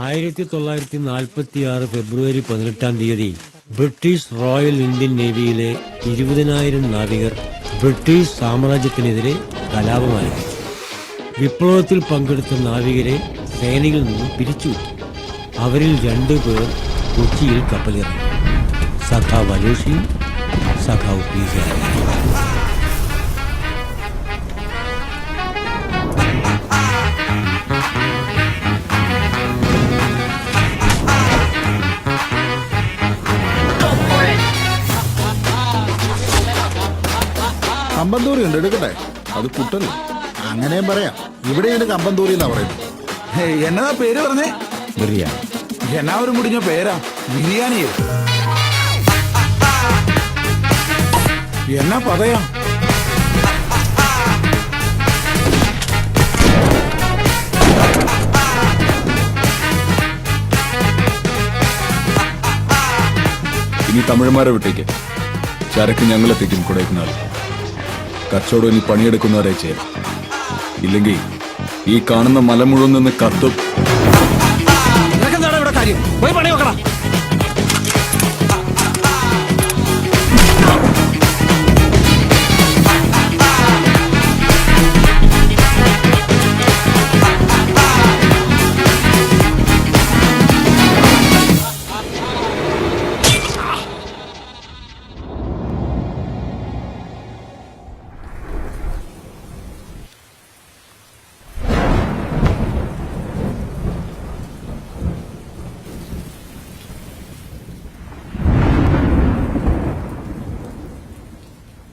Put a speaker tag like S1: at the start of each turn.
S1: 1946 ഫെബ്രുവരി 18 British royal Indian നേവിയിലെ 20,000 നാവികർ British സാമ്രാജ്യത്തിനെതിരെ കലാപമായി. വിപ്ലവത്തിൽ പങ്കെടുത്ത നാവികരെ സേനയിൽ നിന്നും പിരിച്ചുവിട്ടു. അവരിൽ 2 പേർ കൊച്ചിയിൽ കപ്പലിറങ്ങി. സഖാവ് അലോഷി, സഖാവ് പി.
S2: കമ്പന്തൂരി ഉണ്ട്, എടുക്കട്ടെ? അത് കുട്ടല്ലേ? അങ്ങനെയും പറയാം. ഇവിടെയുണ്ട് കമ്പന്തൂരി എന്നാ പറയുന്നത്. എന്നതാ പേര് പറഞ്ഞേ?
S1: ബിരിയാണി.
S2: എന്നാ ഒരു മുടിഞ്ഞ പേരാ, ബിരിയാണിയോ? എന്നാ പതയാ?
S3: ഇനി തമിഴന്മാരെ വിട്ടേക്ക്. ചരക്ക് ഞങ്ങളെത്തിക്കും കൊടൈക്കനാൽ. കച്ചവടം ഇനി പണിയെടുക്കുന്നവരെ ചെയ്യാം. ഇല്ലെങ്കിൽ ഈ കാണുന്ന മല മുഴുവൻ നിന്ന് കത്തും.
S4: ഇവിടെ കാര്യം പോയി പണി നോക്കണം.